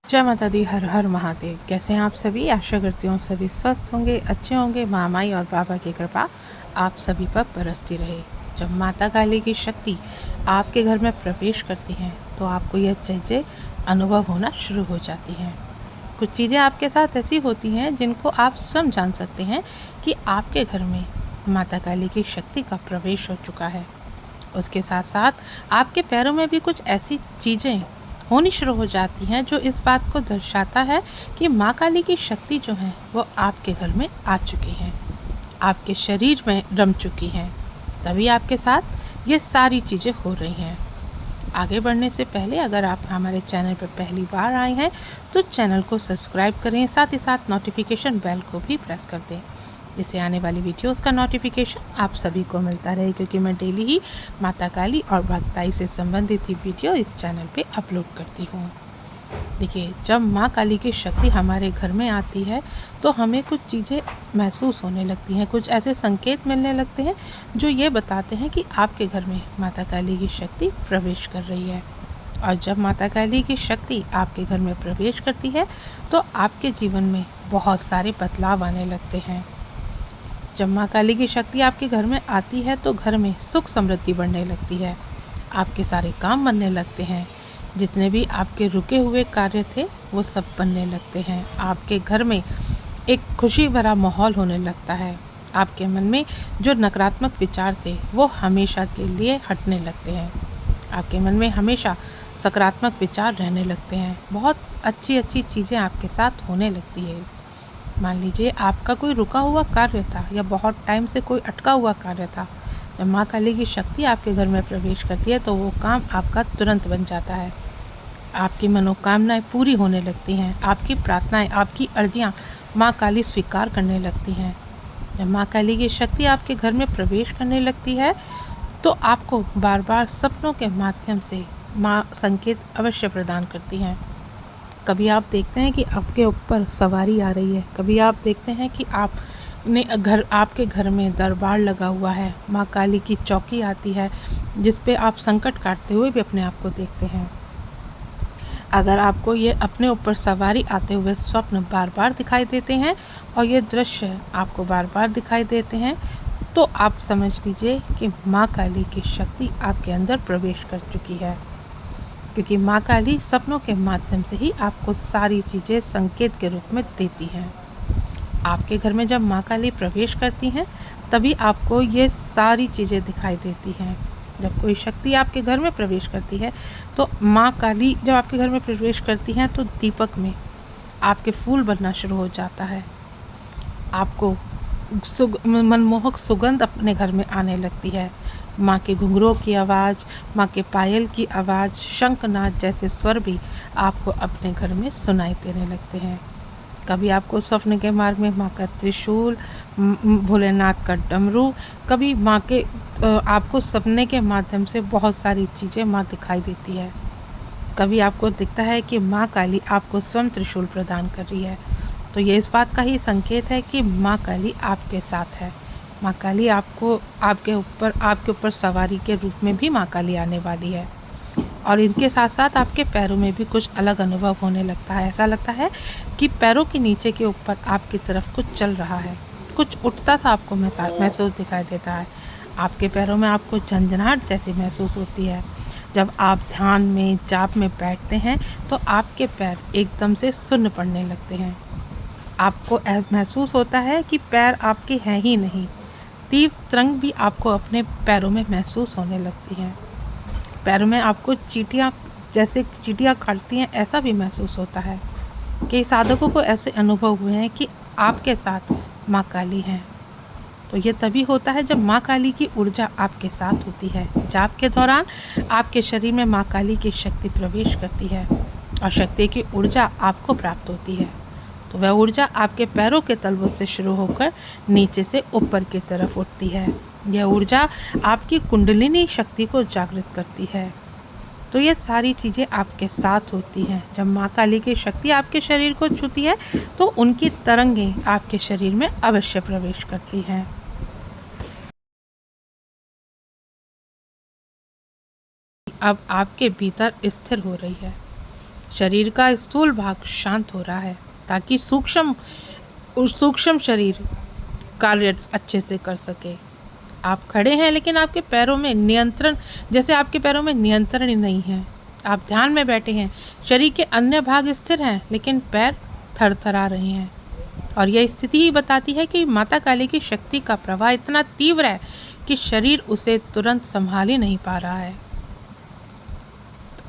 जय माता दी। हर हर महादेव। कैसे हैं आप सभी? आशा करती हूँ सभी स्वस्थ होंगे, अच्छे होंगे। माई और बाबा की कृपा आप सभी पर बरसती रहे। जब माता काली की शक्ति आपके घर में प्रवेश करती हैं तो आपको यह चीज़ें अनुभव होना शुरू हो जाती हैं। कुछ चीज़ें आपके साथ ऐसी होती हैं जिनको आप स्वयं जान सकते हैं कि आपके घर में माता काली की शक्ति का प्रवेश हो चुका है। उसके साथ साथ आपके पैरों में भी कुछ ऐसी चीज़ें होनी शुरू हो जाती हैं जो इस बात को दर्शाता है कि माँ काली की शक्ति जो है वो आपके घर में आ चुकी हैं, आपके शरीर में रम चुकी हैं। तभी आपके साथ ये सारी चीज़ें हो रही हैं। आगे बढ़ने से पहले अगर आप हमारे चैनल पर पहली बार आए हैं तो चैनल को सब्सक्राइब करें, साथ ही साथ नोटिफिकेशन बेल को भी प्रेस कर दें, जिससे आने वाली वीडियोस का नोटिफिकेशन आप सभी को मिलता रहे, क्योंकि मैं डेली ही माता काली और भक्ताई से संबंधित ही वीडियो इस चैनल पे अपलोड करती हूँ। देखिए, जब माँ काली की शक्ति हमारे घर में आती है तो हमें कुछ चीज़ें महसूस होने लगती हैं, कुछ ऐसे संकेत मिलने लगते हैं जो ये बताते हैं कि आपके घर में माता काली की शक्ति प्रवेश कर रही है। और जब माता काली की शक्ति आपके घर में प्रवेश करती है तो आपके जीवन में बहुत सारे बदलाव आने लगते हैं। जब माँ काली की शक्ति आपके घर में आती है तो घर में सुख समृद्धि बढ़ने लगती है, आपके सारे काम बनने लगते हैं, जितने भी आपके रुके हुए कार्य थे वो सब बनने लगते हैं। आपके घर में एक खुशी भरा माहौल होने लगता है। आपके मन में जो नकारात्मक विचार थे वो हमेशा के लिए हटने लगते हैं। आपके मन में हमेशा सकारात्मक विचार रहने लगते हैं। बहुत अच्छी अच्छी चीज़ें आपके साथ होने लगती है। मान लीजिए आपका कोई रुका हुआ कार्य था या बहुत टाइम से कोई अटका हुआ कार्य था, जब माँ काली की शक्ति आपके घर में प्रवेश करती है तो वो काम आपका तुरंत बन जाता है। आपकी मनोकामनाएं पूरी होने लगती हैं, आपकी प्रार्थनाएं, आपकी अर्जियां माँ काली स्वीकार करने लगती हैं। जब माँ काली की शक्ति आपके घर में प्रवेश करने लगती है तो आपको बार बार सपनों के माध्यम से माँ संकेत अवश्य प्रदान करती हैं। कभी आप देखते हैं कि आपके ऊपर सवारी आ रही है, कभी आप देखते हैं कि आपके घर में दरबार लगा हुआ है, माँ काली की चौकी आती है जिस पे आप संकट काटते हुए भी अपने आप को देखते हैं। अगर आपको ये अपने ऊपर सवारी आते हुए स्वप्न बार बार दिखाई देते हैं और ये दृश्य आपको बार बार दिखाई देते हैं तो आप समझ लीजिए कि माँ काली की शक्ति आपके अंदर प्रवेश कर चुकी है, क्योंकि माँ काली सपनों के माध्यम से ही आपको सारी चीज़ें संकेत के रूप में देती हैं। आपके घर में जब माँ काली प्रवेश करती हैं तभी आपको ये सारी चीज़ें दिखाई देती हैं। जब कोई शक्ति आपके घर में प्रवेश करती है तो माँ काली जब आपके घर में प्रवेश करती हैं तो दीपक में आपके फूल बनना शुरू हो जाता है। आपको मनमोहक सुगंध अपने घर में आने लगती है। माँ के घुंघरूओं की आवाज़, माँ के पायल की आवाज़, शंखनाद जैसे स्वर भी आपको अपने घर में सुनाई देने लगते हैं। कभी आपको स्वप्न के मार्ग में माँ का त्रिशूल, भोलेनाथ का डमरू, कभी माँ के आपको सपने के माध्यम से बहुत सारी चीज़ें माँ दिखाई देती है। कभी आपको दिखता है कि माँ काली आपको स्वयं त्रिशूल प्रदान कर रही है, तो ये इस बात का ही संकेत है कि माँ काली आपके साथ है। माँ काली आपके ऊपर सवारी के रूप में भी माँ काली आने वाली है। और इनके साथ साथ आपके पैरों में भी कुछ अलग अनुभव होने लगता है। ऐसा लगता है कि पैरों के नीचे के ऊपर आपकी तरफ कुछ चल रहा है, कुछ उठता सा आपको महसूस दिखाई देता है। आपके पैरों में आपको झंझनाहट जैसी महसूस होती है। जब आप ध्यान में जाप में बैठते हैं तो आपके पैर एकदम से सुन्न पड़ने लगते हैं। आपको महसूस होता है कि पैर आपके हैं ही नहीं। तीव्र तरंग भी आपको अपने पैरों में महसूस होने लगती हैं। पैरों में आपको चींटियाँ काटती हैं ऐसा भी महसूस होता है। कई साधकों को ऐसे अनुभव हुए हैं कि आपके साथ माँ काली हैं। तो ये तभी होता है जब माँ काली की ऊर्जा आपके साथ होती है। जाप के दौरान आपके शरीर में माँ काली की शक्ति प्रवेश करती है और शक्ति की ऊर्जा आपको प्राप्त होती है। तो वह ऊर्जा आपके पैरों के तलवों से शुरू होकर नीचे से ऊपर की तरफ उठती है। यह ऊर्जा आपकी कुंडलिनी शक्ति को जागृत करती है। तो ये सारी चीज़ें आपके साथ होती हैं। जब माँ काली की शक्ति आपके शरीर को छूती है तो उनकी तरंगें आपके शरीर में अवश्य प्रवेश करती हैं। अब आपके भीतर स्थिर हो रही है। शरीर का स्थूल भाग शांत हो रहा है ताकि सूक्ष्म शरीर कार्य अच्छे से कर सके। आप खड़े हैं लेकिन आपके पैरों में नियंत्रण ही नहीं है। आप ध्यान में बैठे हैं, शरीर के अन्य भाग स्थिर हैं लेकिन पैर थरथरा रहे हैं। और यह स्थिति ही बताती है कि माता काली की शक्ति का प्रवाह इतना तीव्र है कि शरीर उसे तुरंत संभाल ही नहीं पा रहा है।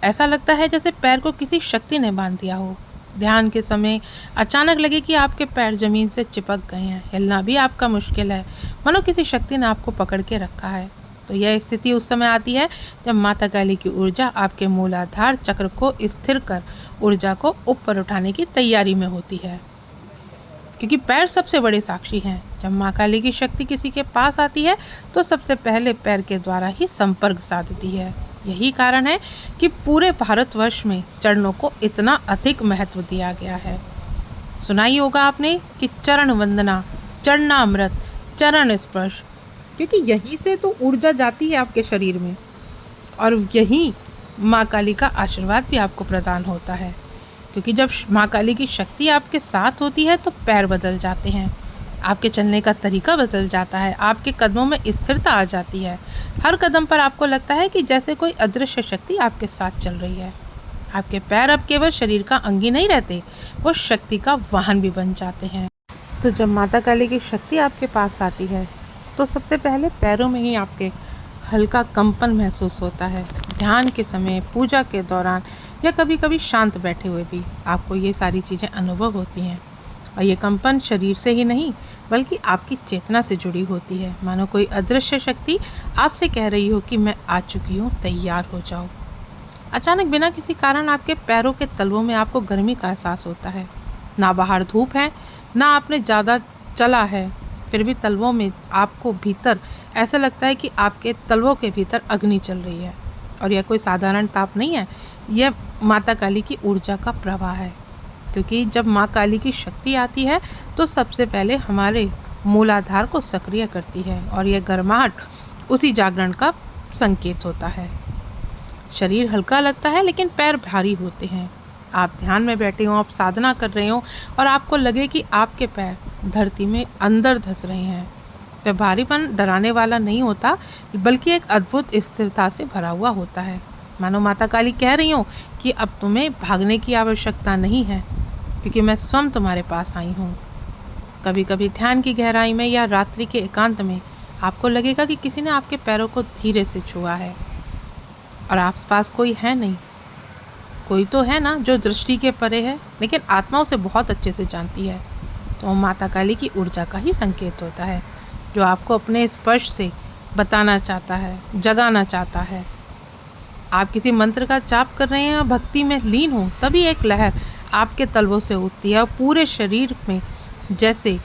ऐसा लगता है जैसे पैर को किसी शक्ति ने बांध दिया हो। ध्यान के समय अचानक लगे कि आपके पैर जमीन से चिपक गए हैं, हिलना भी आपका मुश्किल है, मानो किसी शक्ति ने आपको पकड़ के रखा है। तो यह स्थिति उस समय आती है जब माता काली की ऊर्जा आपके मूलाधार चक्र को स्थिर कर ऊर्जा को ऊपर उठाने की तैयारी में होती है, क्योंकि पैर सबसे बड़े साक्षी हैं। जब माँ काली की शक्ति किसी के पास आती है तो सबसे पहले पैर के द्वारा ही संपर्क साधती है। यही कारण है कि पूरे भारतवर्ष में चरणों को इतना अधिक महत्व दिया गया है। सुना ही होगा आपने कि चरण वंदना, चरणामृत, चरण स्पर्श, क्योंकि यहीं से तो ऊर्जा जाती है आपके शरीर में और यहीं माँ काली का आशीर्वाद भी आपको प्रदान होता है। क्योंकि जब माँ काली की शक्ति आपके साथ होती है तो पैर बदल जाते हैं, आपके चलने का तरीका बदल जाता है, आपके कदमों में स्थिरता आ जाती है। हर कदम पर आपको लगता है कि जैसे कोई अदृश्य शक्ति आपके साथ चल रही है। आपके पैर अब केवल शरीर का अंग ही नहीं रहते, वो शक्ति का वाहन भी बन जाते हैं। तो जब माता काली की शक्ति आपके पास आती है तो सबसे पहले पैरों में ही आपके हल्का कंपन महसूस होता है। ध्यान के समय, पूजा के दौरान या कभी कभी शांत बैठे हुए भी आपको ये सारी चीज़ें अनुभव होती हैं। और ये कंपन शरीर से ही नहीं बल्कि आपकी चेतना से जुड़ी होती है, मानो कोई अदृश्य शक्ति आपसे कह रही हो कि मैं आ चुकी हूँ, तैयार हो जाओ। अचानक बिना किसी कारण आपके पैरों के तलवों में आपको गर्मी का एहसास होता है। ना बाहर धूप है, ना आपने ज़्यादा चला है, फिर भी तलवों में आपको भीतर ऐसा लगता है कि आपके तलवों के भीतर अग्नि चल रही है। और यह कोई साधारण ताप नहीं है, यह माता काली की ऊर्जा का प्रवाह है। क्योंकि जब माँ काली की शक्ति आती है तो सबसे पहले हमारे मूलाधार को सक्रिय करती है और यह गर्माहट उसी जागरण का संकेत होता है। शरीर हल्का लगता है लेकिन पैर भारी होते हैं। आप ध्यान में बैठे हो, आप साधना कर रहे हो और आपको लगे कि आपके पैर धरती में अंदर धंस रहे हैं। वह भारीपन डराने वाला नहीं होता बल्कि एक अद्भुत स्थिरता से भरा हुआ होता है। मानो माता काली कह रही हो कि अब तुम्हें भागने की आवश्यकता नहीं है, क्योंकि मैं स्वयं तुम्हारे पास आई हूँ। कभी कभी ध्यान की गहराई में या रात्रि के एकांत में आपको लगेगा कि किसी ने आपके पैरों को धीरे से छुआ है और आसपास कोई है नहीं। कोई तो है ना जो दृष्टि के परे है, लेकिन आत्मा उसे बहुत अच्छे से जानती है। तो माता काली की ऊर्जा का ही संकेत होता है, जो आपको अपने स्पर्श से बताना चाहता है, जगाना चाहता है। आप किसी मंत्र का जाप कर रहे हैं और भक्ति में लीन हो, तभी एक लहर आपके तलवों से उठती है और पूरे शरीर में जैसे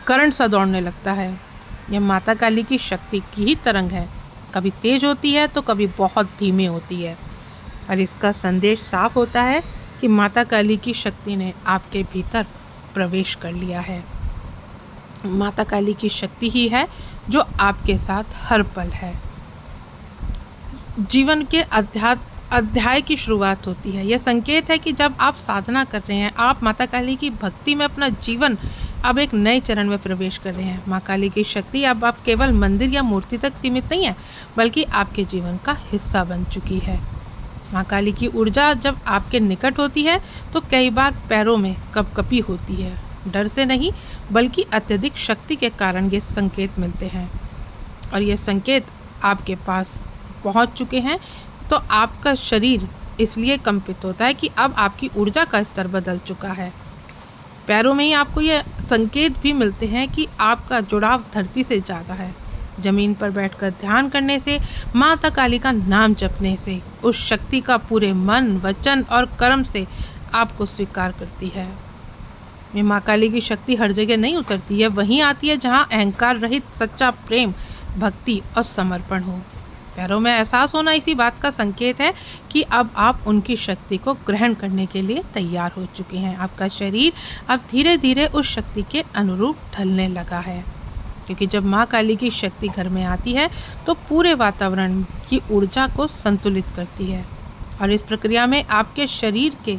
करंट सा दौड़ने लगता है। यह माता काली की शक्ति की ही तरंग है, कभी तेज होती है तो कभी बहुत धीमी होती है। और इसका संदेश साफ होता है कि माता काली की शक्ति ने आपके भीतर प्रवेश कर लिया है। माता काली की शक्ति ही है जो आपके साथ हर पल है। जीवन के अध्याय की शुरुआत होती है। यह संकेत है कि जब आप साधना कर रहे हैं, आप माता काली की भक्ति में अपना जीवन अब एक नए चरण में प्रवेश कर रहे हैं। माँ काली की शक्ति अब आप केवल मंदिर या मूर्ति तक सीमित नहीं है, बल्कि आपके जीवन का हिस्सा बन चुकी है। माँ काली की ऊर्जा जब आपके निकट होती है तो कई बार पैरों में कपकपी होती है। डर से नहीं बल्कि अत्यधिक शक्ति के कारण ये संकेत मिलते हैं। और ये संकेत आपके पास पहुंच चुके हैं तो आपका शरीर इसलिए कंपित होता है कि अब आपकी ऊर्जा का स्तर बदल चुका है। पैरों में ही आपको ये संकेत भी मिलते हैं कि आपका जुड़ाव धरती से ज़्यादा है। जमीन पर बैठकर ध्यान करने से, माता काली का नाम जपने से उस शक्ति का पूरे मन, वचन और कर्म से आपको स्वीकार करती है। ये माँ काली की शक्ति हर जगह नहीं उतरती है, वहीं आती है जहाँ अहंकार रहित सच्चा प्रेम, भक्ति और समर्पण हो। पैरों में एहसास होना इसी बात का संकेत है कि अब आप उनकी शक्ति को ग्रहण करने के लिए तैयार हो चुके हैं। आपका शरीर अब धीरे धीरे उस शक्ति के अनुरूप ढलने लगा है, क्योंकि जब माँ काली की शक्ति घर में आती है तो पूरे वातावरण की ऊर्जा को संतुलित करती है। और इस प्रक्रिया में आपके शरीर के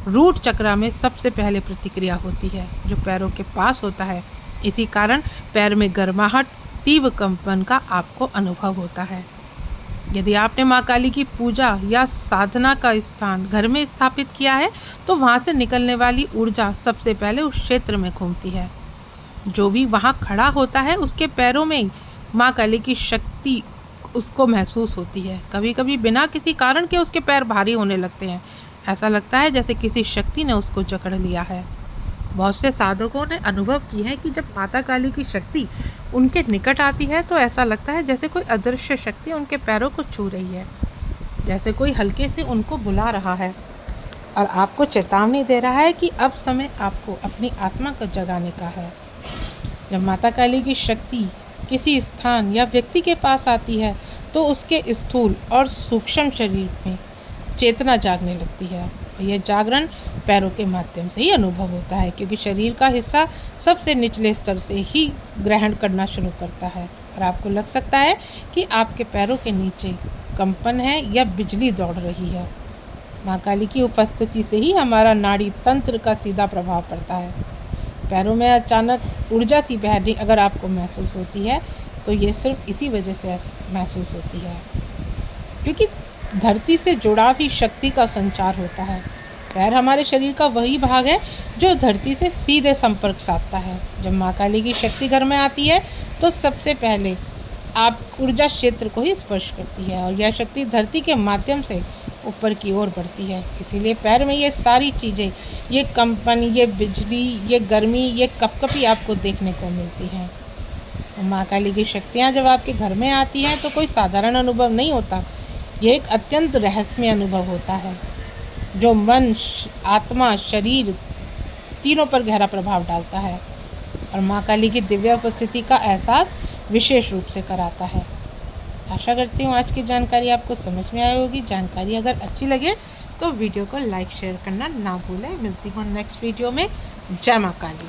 रूट चक्र में सबसे पहले प्रतिक्रिया होती है, जो पैरों के पास होता है। इसी कारण पैर में गर्माहट, तीव्र कंपन का आपको अनुभव होता है। यदि आपने माँ काली की पूजा या साधना का स्थान घर में स्थापित किया है, तो वहाँ से निकलने वाली ऊर्जा सबसे पहले उस क्षेत्र में घूमती है। जो भी वहाँ खड़ा होता है, उसके पैरों में माँ काली की शक्ति उसको महसूस होती है। कभी कभी बिना किसी कारण के उसके पैर भारी होने लगते हैं। ऐसा लगता है जैसे किसी शक्ति ने उसको जकड़ लिया है। बहुत से साधकों ने अनुभव की है कि जब माता काली की शक्ति उनके निकट आती है, तो ऐसा लगता है जैसे कोई अदृश्य शक्ति उनके पैरों को छू रही है, जैसे कोई हल्के से उनको बुला रहा है और आपको चेतावनी दे रहा है कि अब समय आपको अपनी आत्मा को जगाने का है। जब माता काली की शक्ति किसी स्थान या व्यक्ति के पास आती है, तो उसके स्थूल और सूक्ष्म शरीर में चेतना जागने लगती है। यह जागरण पैरों के माध्यम से ही अनुभव होता है, क्योंकि शरीर का हिस्सा सबसे निचले स्तर से ही ग्रहण करना शुरू करता है और आपको लग सकता है कि आपके पैरों के नीचे कंपन है या बिजली दौड़ रही है। माँ काली की उपस्थिति से ही हमारा नाड़ी तंत्र का सीधा प्रभाव पड़ता है। पैरों में अचानक ऊर्जा सी बहनी अगर आपको महसूस होती है, तो ये सिर्फ इसी वजह से महसूस होती है, क्योंकि धरती से जुड़ाव ही शक्ति का संचार होता है। पैर हमारे शरीर का वही भाग है जो धरती से सीधे संपर्क साधता है। जब माँ काली की शक्ति घर में आती है, तो सबसे पहले आप ऊर्जा क्षेत्र को ही स्पर्श करती है और यह शक्ति धरती के माध्यम से ऊपर की ओर बढ़ती है। इसीलिए पैर में ये सारी चीज़ें, ये कंपन, ये बिजली, ये गर्मी, ये कपकपी आपको देखने को मिलती हैं। तो माँ काली की शक्तियाँ जब आपके घर में आती हैं, तो कोई साधारण अनुभव नहीं होता। ये एक अत्यंत रहस्यमय अनुभव होता है, जो मन, आत्मा, शरीर तीनों पर गहरा प्रभाव डालता है और माँ काली की दिव्य उपस्थिति का एहसास विशेष रूप से कराता है। आशा करती हूँ आज की जानकारी आपको समझ में आई होगी। जानकारी अगर अच्छी लगे तो वीडियो को लाइक शेयर करना ना भूलें। मिलती हूँ नेक्स्ट वीडियो में। जय माँ काली।